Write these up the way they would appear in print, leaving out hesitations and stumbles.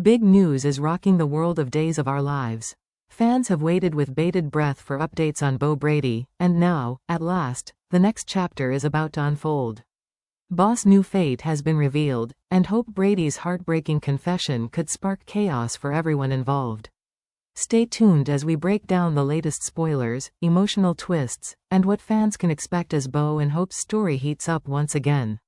Big news is rocking the world of Days of Our Lives. Fans have waited with bated breath for updates on Bo Brady, and now, at last, the next chapter is about to unfold. Bo's new fate has been revealed, and Hope Brady's heartbreaking confession could spark chaos for everyone involved. Stay tuned as we break down the latest spoilers, emotional twists, and what fans can expect as Bo and Hope's story heats up once again.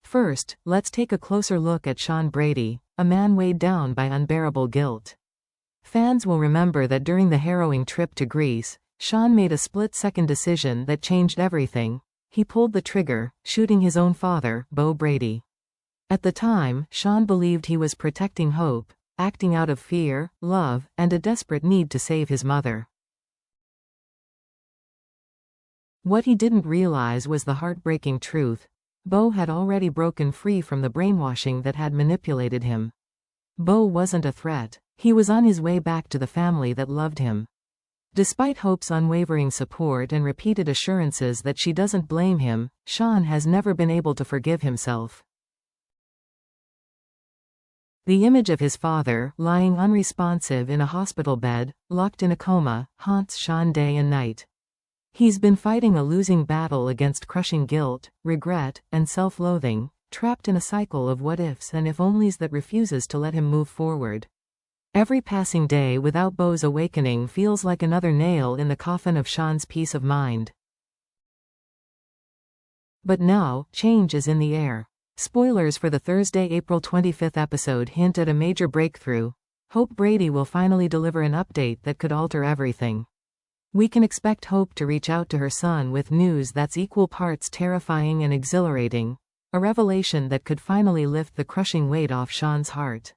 First, let's take a closer look at Shawn Brady, a man weighed down by unbearable guilt. Fans will remember that during the harrowing trip to Greece, Shawn made a split-second decision that changed everything. He pulled the trigger, shooting his own father, Bo Brady. At the time, Shawn believed he was protecting Hope, acting out of fear, love, and a desperate need to save his mother. What he didn't realize was the heartbreaking truth. Bo had already broken free from the brainwashing that had manipulated him. Bo wasn't a threat. He was on his way back to the family that loved him. Despite Hope's unwavering support and repeated assurances that she doesn't blame him, Shawn has never been able to forgive himself. The image of his father, lying unresponsive in a hospital bed, locked in a coma, haunts Shawn day and night. He's been fighting a losing battle against crushing guilt, regret, and self-loathing, trapped in a cycle of what-ifs and if-onlys that refuses to let him move forward. Every passing day without Bo's awakening feels like another nail in the coffin of Shawn's peace of mind. But now, change is in the air. Spoilers for the Thursday, April 25th episode hint at a major breakthrough. Hope Brady will finally deliver an update that could alter everything. We can expect Hope to reach out to her son with news that's equal parts terrifying and exhilarating, a revelation that could finally lift the crushing weight off Shawn's heart.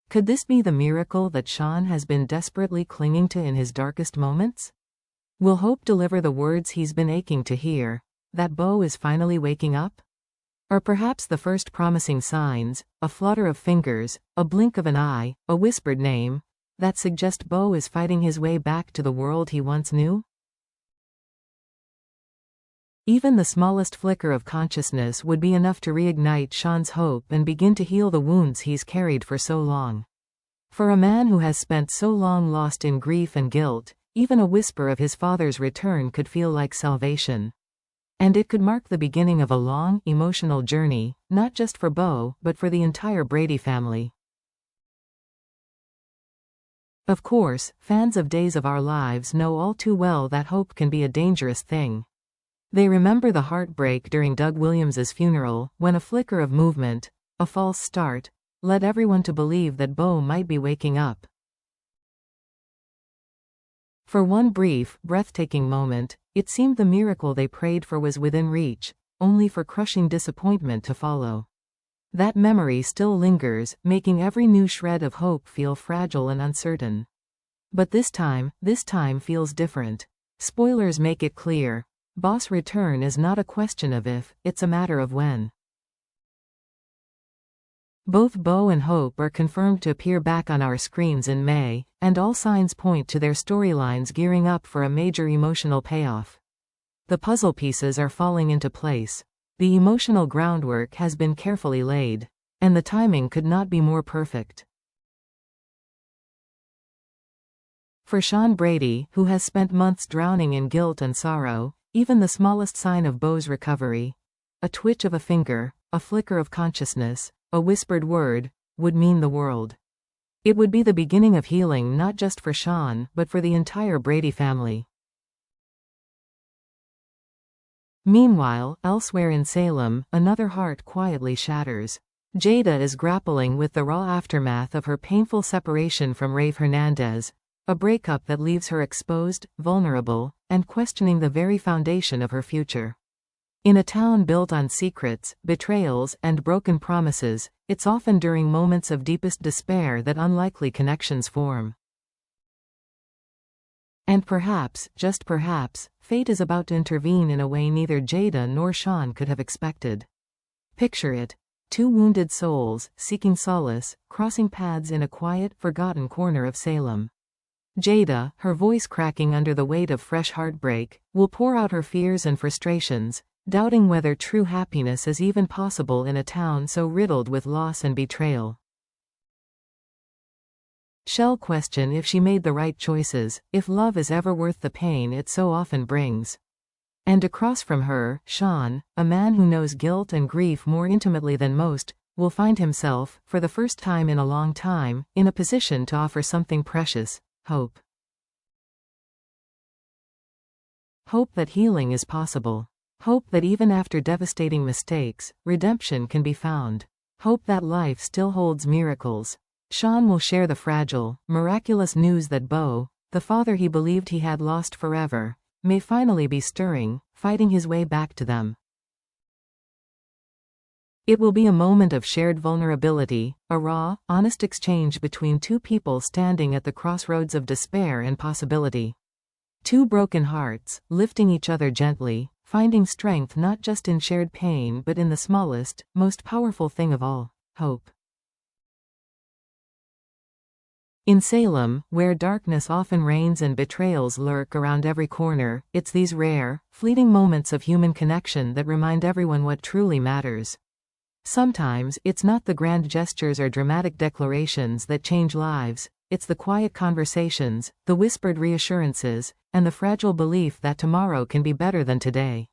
Could this be the miracle that Shawn has been desperately clinging to in his darkest moments? Will Hope deliver the words he's been aching to hear, that Bo is finally waking up? Or perhaps the first promising signs, a flutter of fingers, a blink of an eye, a whispered name, that suggest Bo is fighting his way back to the world he once knew? Even the smallest flicker of consciousness would be enough to reignite Shawn's hope and begin to heal the wounds he's carried for so long. For a man who has spent so long lost in grief and guilt, even a whisper of his father's return could feel like salvation. And it could mark the beginning of a long, emotional journey, not just for Bo, but for the entire Brady family. Of course, fans of Days of Our Lives know all too well that hope can be a dangerous thing. They remember the heartbreak during Doug Williams's funeral, when a flicker of movement, a false start, led everyone to believe that Bo might be waking up. For one brief, breathtaking moment, it seemed the miracle they prayed for was within reach, only for crushing disappointment to follow. That memory still lingers, making every new shred of hope feel fragile and uncertain. But this time feels different. Spoilers make it clear. Bo's return is not a question of if, it's a matter of when. Both Bo and Hope are confirmed to appear back on our screens in May, and all signs point to their storylines gearing up for a major emotional payoff. The puzzle pieces are falling into place. The emotional groundwork has been carefully laid, and the timing could not be more perfect. For Shawn Brady, who has spent months drowning in guilt and sorrow, even the smallest sign of Bo's recovery, a twitch of a finger, a flicker of consciousness, a whispered word, would mean the world. It would be the beginning of healing not just for Shawn, but for the entire Brady family. Meanwhile, elsewhere in Salem, another heart quietly shatters. Jada is grappling with the raw aftermath of her painful separation from Rafe Hernandez, a breakup that leaves her exposed, vulnerable, and questioning the very foundation of her future. In a town built on secrets, betrayals, and broken promises, it's often during moments of deepest despair that unlikely connections form. And perhaps, just perhaps, fate is about to intervene in a way neither Jada nor Shawn could have expected. Picture it. Two wounded souls, seeking solace, crossing paths in a quiet, forgotten corner of Salem. Jada, her voice cracking under the weight of fresh heartbreak, will pour out her fears and frustrations, doubting whether true happiness is even possible in a town so riddled with loss and betrayal. She'll question if she made the right choices, if love is ever worth the pain it so often brings. And across from her, Shawn, a man who knows guilt and grief more intimately than most, will find himself, for the first time in a long time, in a position to offer something precious: hope. Hope that healing is possible. Hope that even after devastating mistakes, redemption can be found. Hope that life still holds miracles. Shawn will share the fragile, miraculous news that Bo, the father he believed he had lost forever, may finally be stirring, fighting his way back to them. It will be a moment of shared vulnerability, a raw, honest exchange between two people standing at the crossroads of despair and possibility. Two broken hearts, lifting each other gently, finding strength not just in shared pain but in the smallest, most powerful thing of all: hope. In Salem, where darkness often reigns and betrayals lurk around every corner, it's these rare, fleeting moments of human connection that remind everyone what truly matters. Sometimes, it's not the grand gestures or dramatic declarations that change lives, it's the quiet conversations, the whispered reassurances, and the fragile belief that tomorrow can be better than today.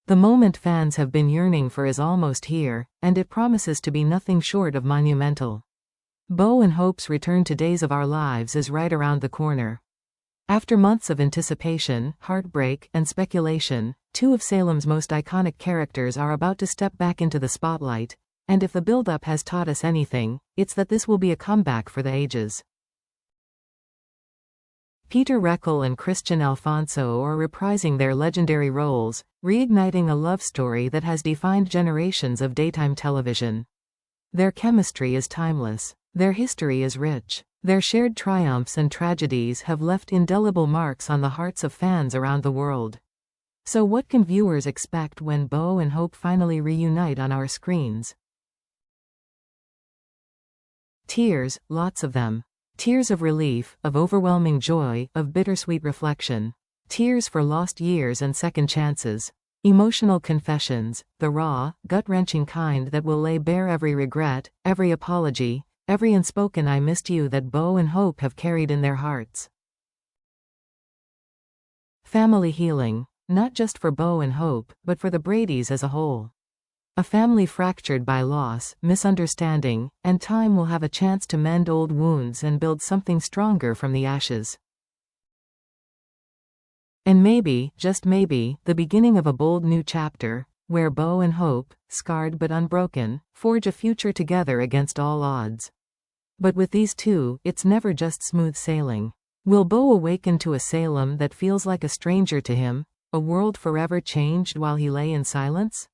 The moment fans have been yearning for is almost here, and it promises to be nothing short of monumental. Bo and Hope's return to Days of Our Lives is right around the corner. After months of anticipation, heartbreak, and speculation, two of Salem's most iconic characters are about to step back into the spotlight, and if the build-up has taught us anything, it's that this will be a comeback for the ages. Peter Reckel and Christian Alfonso are reprising their legendary roles, reigniting a love story that has defined generations of daytime television. Their chemistry is timeless. Their history is rich. Their shared triumphs and tragedies have left indelible marks on the hearts of fans around the world. So what can viewers expect when Bo and Hope finally reunite on our screens? Tears, lots of them. Tears of relief, of overwhelming joy, of bittersweet reflection. Tears for lost years and second chances. Emotional confessions, the raw, gut-wrenching kind that will lay bare every regret, every apology, every unspoken "I missed you" that Bo and Hope have carried in their hearts. Family healing, not just for Bo and Hope, but for the Bradys as a whole. A family fractured by loss, misunderstanding, and time will have a chance to mend old wounds and build something stronger from the ashes. And maybe, just maybe, the beginning of a bold new chapter, where Bo and Hope, scarred but unbroken, forge a future together against all odds. But with these two, it's never just smooth sailing. Will Bo awaken to a Salem that feels like a stranger to him, a world forever changed while he lay in silence?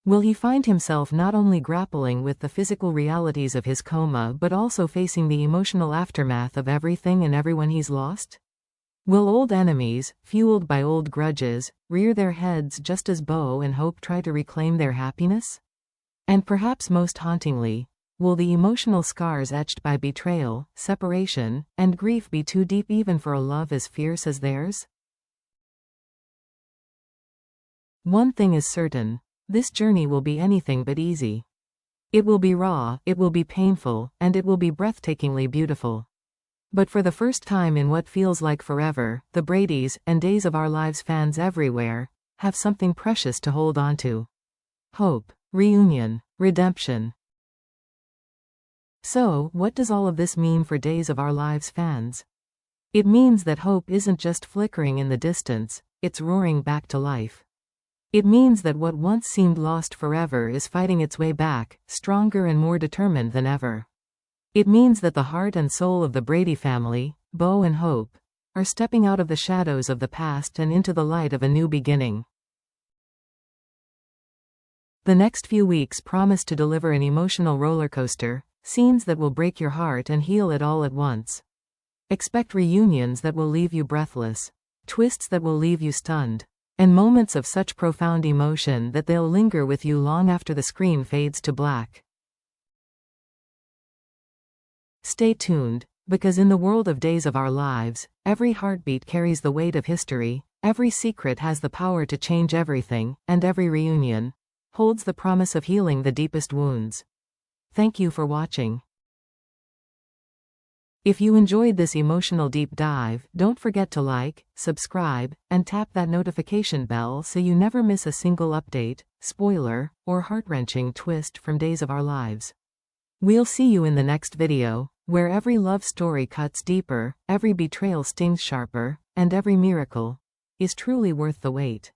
Will he find himself not only grappling with the physical realities of his coma but also facing the emotional aftermath of everything and everyone he's lost? Will old enemies, fueled by old grudges, rear their heads just as Bo and Hope try to reclaim their happiness? And perhaps most hauntingly, will the emotional scars etched by betrayal, separation, and grief be too deep even for a love as fierce as theirs? One thing is certain: this journey will be anything but easy. It will be raw, it will be painful, and it will be breathtakingly beautiful. But for the first time in what feels like forever, the Bradys, and Days of Our Lives fans everywhere, have something precious to hold on to. Hope. Reunion. Redemption. So, what does all of this mean for Days of Our Lives fans? It means that hope isn't just flickering in the distance, it's roaring back to life. It means that what once seemed lost forever is fighting its way back, stronger and more determined than ever. It means that the heart and soul of the Brady family, Bo and Hope, are stepping out of the shadows of the past and into the light of a new beginning. The next few weeks promise to deliver an emotional roller coaster, scenes that will break your heart and heal it all at once. Expect reunions that will leave you breathless, twists that will leave you stunned, and moments of such profound emotion that they'll linger with you long after the screen fades to black. Stay tuned. Because in the world of Days of Our Lives, every heartbeat carries the weight of history, every secret has the power to change everything, and every reunion holds the promise of healing the deepest wounds. Thank you for watching. If you enjoyed this emotional deep dive, don't forget to like, subscribe, and tap that notification bell so you never miss a single update, spoiler, or heart-wrenching twist from Days of Our Lives. We'll see you in the next video, where every love story cuts deeper, every betrayal stings sharper, and every miracle is truly worth the wait.